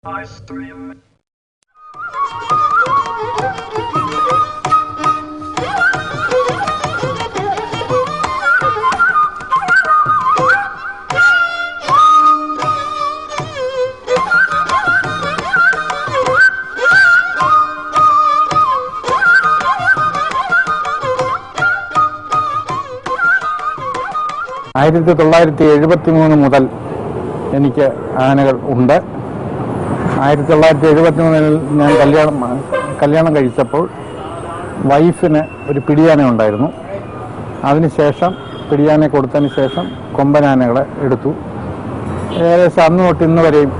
1973 മുതൽ എനിക്ക് ആനകൾ ഉണ്ട്. 1973 ഞാൻ കല്യാണം കഴിച്ചപ്പോൾ വൈഫിന് ഒരു പിടിയാന ഉണ്ടായിരുന്നു. അതിനുശേഷം പിടിയാനെ കൊടുത്തതിന് ശേഷം കൊമ്പനാനകളെ എടുത്തു. ഏകദേശം അന്ന് തൊട്ട് ഇന്ന് വരെയും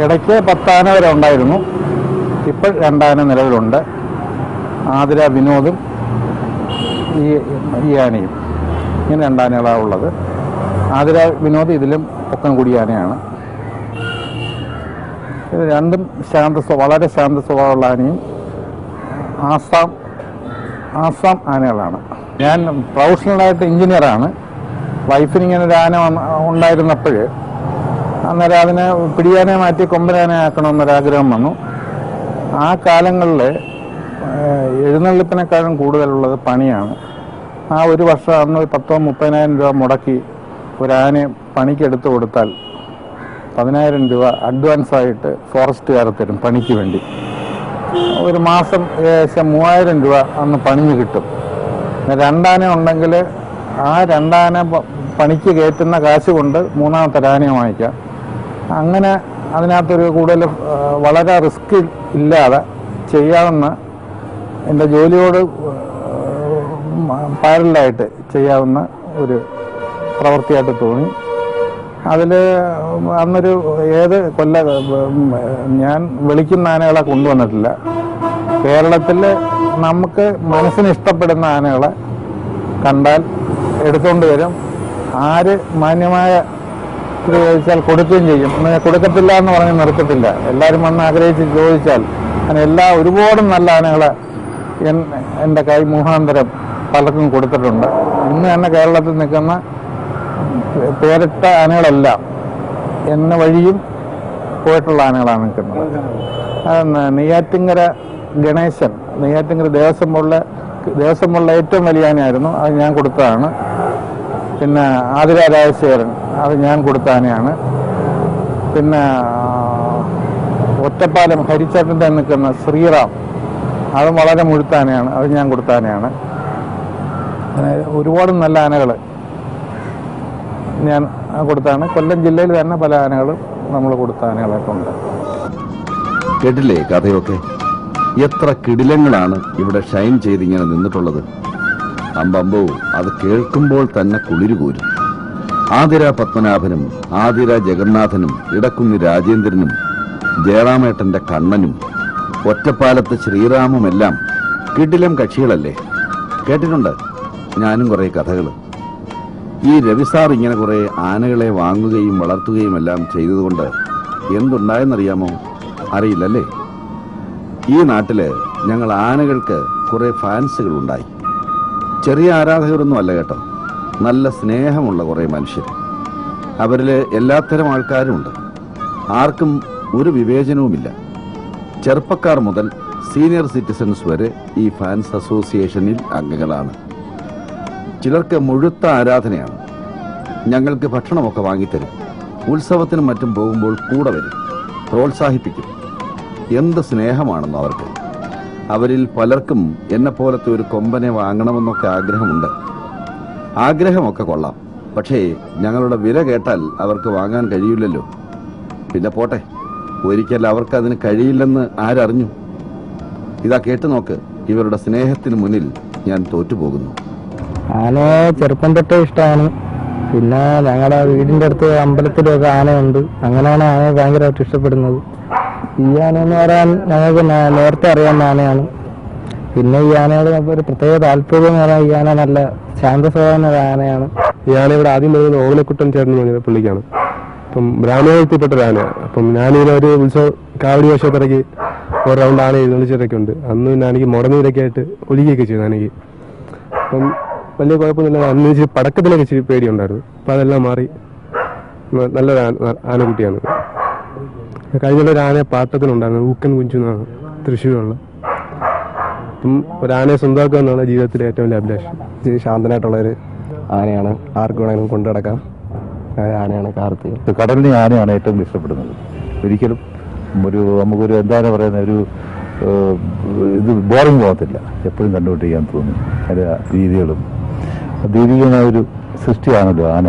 ഇടയ്ക്ക് 10 ആന വരെ ഉണ്ടായിരുന്നു. ഇപ്പോൾ 2 ആന നിലവിലുണ്ട്. ആതിര വിനോദും ഈ ആനയും, ഇങ്ങനെ 2 ആനകളാണ് ഉള്ളത്. ആതിര വിനോദ് ഇതിലും പൊക്കം കൂടിയ ആനയാണ്. ഇത് രണ്ടും വളരെ ശാന്ത സ്വഭാവമുള്ള ആനയും ആസാം ആനകളാണ്. ഞാൻ പ്രൊഫഷണലായിട്ട് എഞ്ചിനീയറാണ്. വൈഫിനിങ്ങനെ ഒരു ആന ഉണ്ടായിരുന്നപ്പോൾ അന്നേരം അതിനെ പിടിയാനെ മാറ്റി കൊമ്പനാനെ ആക്കണമെന്നൊരാഗ്രഹം വന്നു. ആ കാലങ്ങളിൽ എഴുന്നള്ളിപ്പിനെക്കാളും കൂടുതലുള്ളത് പണിയാണ്. ആ ഒരു വർഷം അന്ന് 10,000-30,000 രൂപ മുടക്കി ഒരാനയെ പണിക്കെടുത്ത് കൊടുത്താൽ 10,000 രൂപ അഡ്വാൻസായിട്ട് ഫോറസ്റ്റുകാർ തരും പണിക്ക് വേണ്ടി. ഒരു മാസം ഏകദേശം 3,000 രൂപ അന്ന് പണിഞ്ഞ് കിട്ടും. 2 ആന ഉണ്ടെങ്കിൽ ആ 2 ആന പണിക്ക് കയറ്റുന്ന കാശ് കൊണ്ട് 3ാമത്തെ ആനയെ വാങ്ങിക്കാം. അങ്ങനെ അതിനകത്തൊരു കൂടുതൽ വളരെ റിസ്ക് ഇല്ലാതെ ചെയ്യാവുന്ന, എൻ്റെ ജോലിയോട് പാരലായിട്ട് ചെയ്യാവുന്ന ഒരു പ്രവൃത്തിയായിട്ട് തോന്നി. അതിൽ അന്നൊരു ഞാൻ വിളിക്കുന്ന ആനകളെ കൊണ്ടുവന്നിട്ടില്ല. കേരളത്തിൽ നമുക്ക് മനസ്സിന് ഇഷ്ടപ്പെടുന്ന ആനകളെ കണ്ടാൽ എടുത്തുകൊണ്ട് വരും. ആര് മാന്യമായ ഇത് ചോദിച്ചാൽ കൊടുക്കുകയും ചെയ്യും. കൊടുക്കത്തില്ല എന്ന് പറഞ്ഞ് നിർത്തത്തില്ല. എല്ലാവരും വന്ന് ആഗ്രഹിച്ച് ചോദിച്ചാൽ അങ്ങനെ ഒരുപാട് നല്ല ആനകളെ എൻ്റെ കൈ മുഖാന്തരം പലർക്കും കൊടുത്തിട്ടുണ്ട്. ഇന്ന് തന്നെ കേരളത്തിൽ നിൽക്കുന്ന പേരിട്ട ആനകളെല്ലാം എന്ന വഴിയും പോയിട്ടുള്ള ആനകളാണ് നിൽക്കുന്നത്. നെയ്യാറ്റിങ്കര ഗണേശൻ, നെയ്യാറ്റിങ്കര ദേവസ്വമുള്ള ഏറ്റവും വലിയ ആനയായിരുന്നു. അത് ഞാൻ കൊടുത്തതാണ്. പിന്നെ ആതിര രാജശേഖരൻ, അത് ഞാൻ കൊടുത്ത ആനയാണ്. പിന്നെ ഒറ്റപ്പാലം ഹരിച്ചേട്ടൻ്റെ നിൽക്കുന്ന ശ്രീറാം, അതും വളരെ മുഴുത്ത ആനയാണ്. അത് ഞാൻ കൊടുത്ത ആനയാണ്. ഒരുപാട് നല്ല ആനകൾ ഞാൻ കൊടുത്താണ്. കൊല്ലം ജില്ലയിൽ തന്നെ പല ആനകളും നമ്മൾ കൊടുത്ത ആനകളൊക്കെ ഉണ്ട്. കേട്ടില്ലേ കഥയൊക്കെ? എത്ര കിടിലങ്ങളാണ് ഇവിടെ ഷൈൻ ചെയ്തിങ്ങനെ നിന്നിട്ടുള്ളത്. അമ്പമ്പോ, അത് കേൾക്കുമ്പോൾ തന്നെ കുളിരു കോരും. ആതിര പത്മനാഭനും ആതിര ജഗന്നാഥനും ഇടക്കുന്നി രാജേന്ദ്രനും ജയറാമേട്ടന്റെ കണ്ണനും ഒറ്റപ്പാലത്ത് ശ്രീറാമുമെല്ലാം കിടിലം കക്ഷികളല്ലേ? കേട്ടിട്ടുണ്ട് ഞാനും കുറെ കഥകൾ. ഈ രവിസാർ ഇങ്ങനെ കുറെ ആനകളെ വാങ്ങുകയും വളർത്തുകയും എല്ലാം ചെയ്തതുകൊണ്ട് എന്തുണ്ടായെന്നറിയാമോ? അറിയില്ലല്ലേ? ഈ നാട്ടില് ഞങ്ങൾ ആനകൾക്ക് കുറെ ഫാൻസുകളുണ്ടായി. ചെറിയ ആരാധകരൊന്നും അല്ല കേട്ടോ, നല്ല സ്നേഹമുള്ള കുറെ മനുഷ്യർ. അവരിൽ എല്ലാത്തരം ആൾക്കാരുമുണ്ട്. ആർക്കും ഒരു വിവേചനവുമില്ല. ചെറുപ്പക്കാർ മുതൽ സീനിയർ സിറ്റിസൺസ് വരെ ഈ ഫാൻസ് അസോസിയേഷനിൽ അംഗങ്ങളാണ്. ചിലർക്ക് മുഴുത്ത ആരാധനയാണ്. ഞങ്ങൾക്ക് ഭക്ഷണമൊക്കെ വാങ്ങിത്തരും. ഉത്സവത്തിനും മറ്റും പോകുമ്പോൾ കൂടെ വരും, പ്രോത്സാഹിപ്പിക്കും. എന്ത് സ്നേഹമാണെന്നോ അവർക്ക്. അവരിൽ പലർക്കും എന്നെപ്പോലത്തെ ഒരു കൊമ്പനെ വാങ്ങണമെന്നൊക്കെ ആഗ്രഹമുണ്ട്. ആഗ്രഹമൊക്കെ കൊള്ളാം, പക്ഷേ ഞങ്ങളുടെ വില കേട്ടാൽ അവർക്ക് വാങ്ങാൻ കഴിയില്ലല്ലോ. പിന്നെ പോട്ടെ, ഒരിക്കൽ അവർക്ക് അതിന് കഴിയില്ലെന്ന് ആരറിഞ്ഞു? ഇതാ കേട്ടു നോക്ക്, ഇവരുടെ സ്നേഹത്തിന് മുന്നിൽ ഞാൻ തോറ്റുപോകുന്നു. ആനയെ ചെറുപ്പം തൊട്ടേ ഇഷ്ടമാണ്. പിന്നെ ഞങ്ങളുടെ വീടിൻ്റെ അടുത്ത് അമ്പലത്തിലൊക്കെ ആനയുണ്ട്. അങ്ങനെയാണ് ആനയെ ഭയങ്കരമായിട്ട് ഇഷ്ടപ്പെടുന്നത്. ഈ ആനയെന്ന് പറയാൻ ഞങ്ങൾക്ക് നേരത്തെ അറിയാവുന്ന ആനയാണ്. പിന്നെ ഈ ആനയോട് ഒരു പ്രത്യേക താല്പര്യം എന്ന് പറഞ്ഞാൽ ഈ ആന നല്ല ശാന്ത സ്വഭാവ ആനയാണ്. ഈ ആന ഇവിടെ ആദ്യം വരുന്നത് ഓവലക്കുട്ടൻ ചേട്ടൻ എന്ന് പറഞ്ഞ പുള്ളിക്കാണ്. അപ്പം ബ്രാഹ്മണത്തിൽപ്പെട്ട ഒരു ആനയാണ്. അപ്പം ഞാനിങ്ങനെ ഒരു ഉത്സവം കാവടി വേഷത്തിറക്കി ഒരു റൗണ്ട് ആന എഴുന്നള്ളിച്ചിട്ടൊക്കെ ഉണ്ട്. അന്ന് പിന്നെ എനിക്ക് മുടനീരൊക്കെ ആയിട്ട് ഒലിക്കുകയൊക്കെ ചെയ്തു ആനയ്ക്ക്. അപ്പം വലിയ കുഴപ്പമൊന്നുമില്ല. അന്ന് ഇച്ചിരി പടക്കത്തിലൊക്കെ ഇച്ചിരി പേടിയുണ്ടായിരുന്നു. അപ്പം അതെല്ലാം മാറി നല്ലൊരു ആനക്കുട്ടിയാണ്. കഴിഞ്ഞ ഒരു ആനയെ പാട്ടത്തിനുണ്ടായിരുന്നു, ഊക്കൻ കുഞ്ചു എന്നാണ്, തൃശ്ശൂരുള്ള. അപ്പം ഒരു ആനയെ സ്വന്തമാക്കുക എന്നുള്ള ജീവിതത്തിലെ ഏറ്റവും വലിയ അഭിലാഷം. ശാന്തനായിട്ടുള്ളൊരു ആനയാണ്, ആർക്ക് വേണമെങ്കിലും കൊണ്ടു നടക്കാം ആനയാണ് കാർത്തിക്. കടലിനെ ആനയാണ് ഏറ്റവും ഇഷ്ടപ്പെടുന്നത്. ഒരിക്കലും നമുക്കൊരു എന്താണ് പറയുന്ന ഒരു ഇത് ബോറിംഗ് പോകത്തില്ല, എപ്പോഴും കണ്ടുകൊണ്ടിരിക്കാൻ തോന്നും. അതിൻ്റെ രീതികളും ദീപികമായ ഒരു സൃഷ്ടിയാണല്ലോ ആന.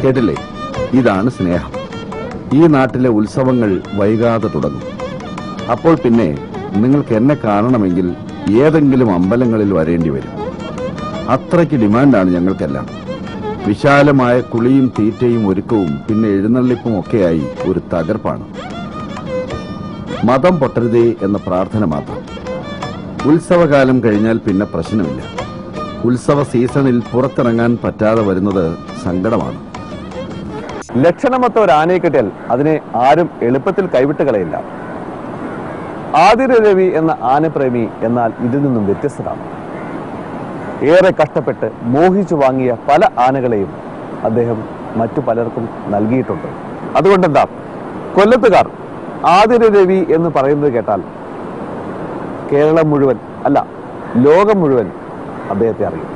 കേട്ടില്ലേ, ഇതാണ് സ്നേഹം. ഈ നാട്ടിലെ ഉത്സവങ്ങൾ വൈകാതെ തുടങ്ങും. അപ്പോൾ പിന്നെ നിങ്ങൾക്ക് എന്നെ കാണണമെങ്കിൽ ഏതെങ്കിലും അമ്പലങ്ങളിൽ വരേണ്ടി വരും. അത്രയ്ക്ക് ഡിമാൻഡാണ് ഞങ്ങൾക്കെല്ലാം. വിശാലമായ കുളിയും തീറ്റയും ഒരുക്കവും പിന്നെ എഴുന്നള്ളിപ്പും ഒക്കെയായി ഒരു തകർപ്പാണ്. മതം പൊട്ടരുതേ എന്ന പ്രാർത്ഥന മാത്രം. ഉത്സവകാലം കഴിഞ്ഞാൽ പിന്നെ പ്രശ്നമില്ല. ഉത്സവ സീസണിൽ പുറത്തിറങ്ങാൻ പറ്റാതെ വരുന്നത് സങ്കടമാണ്. ലക്ഷണമൊത്ത ഒരു ആനയെ കിട്ടിയാൽ അതിനെ ആരും എളുപ്പത്തിൽ കൈവിട്ട് കളയില്ല. ആതിര രവി എന്ന ആനപ്രേമി എന്നാൽ ഇതിൽ നിന്നും വ്യത്യസ്തനാണ്. ഏറെ കഷ്ടപ്പെട്ട് മോഹിച്ചു വാങ്ങിയ പല ആനകളെയും അദ്ദേഹം മറ്റു പലർക്കും നൽകിയിട്ടുണ്ട്. അതുകൊണ്ടെന്താ, കൊല്ലത്തുകാർ ആതിര രവി എന്ന് പറയുന്നത് കേട്ടാൽ കേരളം മുഴുവൻ അല്ല, ലോകം മുഴുവൻ അദ്ദേഹത്തെ അറിയും.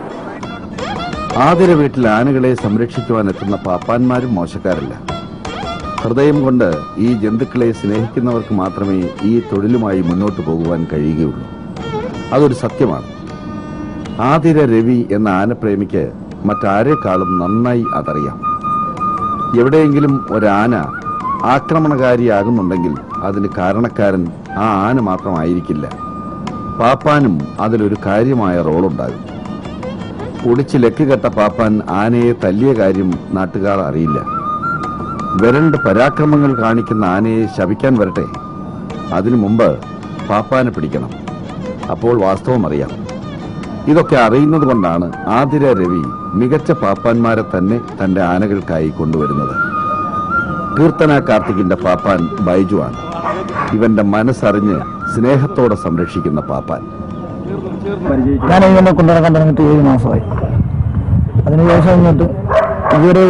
ആതിര വീട്ടിൽ ആനകളെ സംരക്ഷിക്കുവാൻ എത്തുന്ന പാപ്പാന്മാരും മോശക്കാരല്ല. ഹൃദയം കൊണ്ട് ഈ ജന്തുക്കളെ സ്നേഹിക്കുന്നവർക്ക് മാത്രമേ ഈ തൊഴിലുമായി മുന്നോട്ട് പോകുവാൻ കഴിയുകയുള്ളൂ. അതൊരു സത്യമാണ്. ആതിര രവി എന്ന ആനപ്രേമിക്ക് മറ്റാരേക്കാളും നന്നായി അതറിയാം. എവിടെയെങ്കിലും ഒരാന ആക്രമണകാരിയാകുന്നുണ്ടെങ്കിൽ അതിന് കാരണക്കാരൻ ആ ആന മാത്രമായിരിക്കില്ല. പാപ്പാനും അതിലൊരു കാര്യമായ റോളുണ്ടാകും. ഒടിച്ച് ലക്ക് കെട്ട പാപ്പാൻ ആനയെ തല്ലിയ കാര്യം നാട്ടുകാർ അറിയില്ല. വിരണ്ട് പരാക്രമങ്ങൾ കാണിക്കുന്ന ആനയെ ശപിക്കാൻ വരട്ടെ, അതിനു മുമ്പ് പാപ്പാനെ പിടിക്കണം. അപ്പോൾ വാസ്തവം അറിയാം. ഇതൊക്കെ അറിയുന്നത് കൊണ്ടാണ് ആതിര രവി മികച്ച പാപ്പാന്മാരെ തന്നെ തന്റെ ആനകൾക്കായി കൊണ്ടുവരുന്നത്. കീർത്തന കാർത്തികിന്റെ പാപ്പാൻ ബൈജു ആണ്. ഇവന്റെ മനസ്സറിഞ്ഞ് സ്നേഹത്തോടെ സംരക്ഷിക്കുന്ന പാപ്പാൻ. ഞാൻ ഇവനെ കൊണ്ടുനടക്കാൻ തുടങ്ങിയിട്ട് 7 മാസമായി. അതിനുശേഷം ഇങ്ങോട്ട് ഇതുവരെ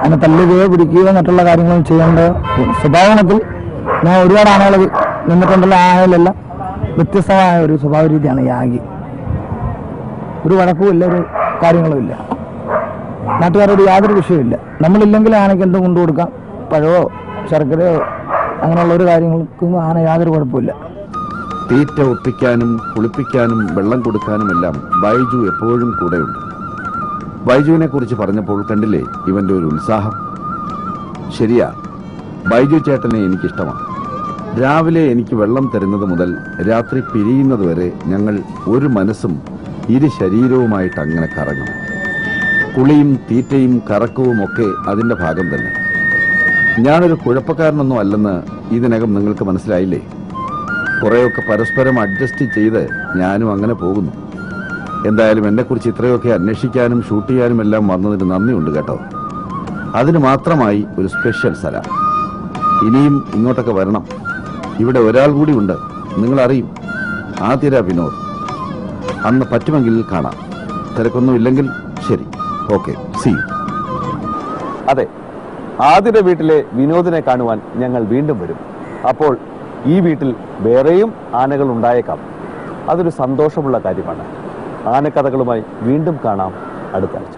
അതിനെ തല്ലുകയോ പിടിക്കുകയോ മറ്റുള്ള കാര്യങ്ങളും ചെയ്യേണ്ട സ്വഭാവത്തിൽ ഞാൻ ഒരുപാട് ആനകൾ നിന്നിട്ടുണ്ടല്ലോ. ആനകളെല്ലാം വ്യത്യസ്തമായ ഒരു സ്വഭാവ രീതിയാണ് ഈ ആകി. ഒരു വഴക്കുമില്ല, ഒരു കാര്യങ്ങളും ഇല്ല. നാട്ടുകാരോട് യാതൊരു വിഷയമില്ല. നമ്മളില്ലെങ്കിൽ ആനയ്ക്ക് എന്തും കൊണ്ടു കൊടുക്കാം, പഴമോ ശർക്കരയോ അങ്ങനെയുള്ള ഒരു കാര്യങ്ങൾക്കും ആന യാതൊരു കുഴപ്പമില്ല. തീറ്റ ഒപ്പിക്കാനും കുളിപ്പിക്കാനും വെള്ളം കൊടുക്കാനുമെല്ലാം ബൈജു എപ്പോഴും കൂടെയുണ്ട്. ബൈജുവിനെ കുറിച്ച് പറഞ്ഞപ്പോൾ കണ്ടില്ലേ ഇവന്റെ ഒരു ഉത്സാഹം. ശരിയാ, ബൈജു ചേട്ടനെ എനിക്കിഷ്ടമാണ്. രാവിലെ എനിക്ക് വെള്ളം തരുന്നത് മുതൽ രാത്രി പിരിയുന്നത് വരെ ഞങ്ങൾ ഒരു മനസ്സും ഇരു ശരീരവുമായിട്ട് അങ്ങനെ കറങ്ങും. കുളിയും തീറ്റയും കറക്കവും ഒക്കെ അതിന്റെ ഭാഗം തന്നെ. ഞാനൊരു കുഴപ്പക്കാരനൊന്നും അല്ലെന്ന് ഇതിനകം നിങ്ങൾക്ക് മനസ്സിലായില്ലേ? കുറേയൊക്കെ പരസ്പരം അഡ്ജസ്റ്റ് ചെയ്ത് ഞാനും അങ്ങനെ പോകുന്നു. എന്തായാലും എന്നെക്കുറിച്ച് ഇത്രയൊക്കെ അന്വേഷിക്കാനും ഷൂട്ട് ചെയ്യാനും എല്ലാം വന്നതിന് നന്ദിയുണ്ട് കേട്ടോ. അതിന് മാത്രമായി ഒരു സ്പെഷ്യൽ സലാം. ഇനിയും ഇങ്ങോട്ടൊക്കെ വരണം. ഇവിടെ ഒരാൾ കൂടി ഉണ്ട്, നിങ്ങളറിയും, ആതിര വിനോദ്. അന്ന് പറ്റുമെങ്കിൽ കാണാം. തിരക്കൊന്നും ഇല്ലെങ്കിൽ ശരി, ഓക്കെ, സീ യു. അതെ, ആതിര വീട്ടിലെ വിനോദിനെ കാണുവാൻ ഞങ്ങൾ വീണ്ടും വരും. അപ്പോൾ ഈ വീട്ടിൽ വേറെയും ആനകൾ ഉണ്ടായേക്കാം. അതൊരു സന്തോഷമുള്ള കാര്യമാണ്. ആനക്കഥകളുമായി വീണ്ടും കാണാം അടുത്ത ആഴ്ച.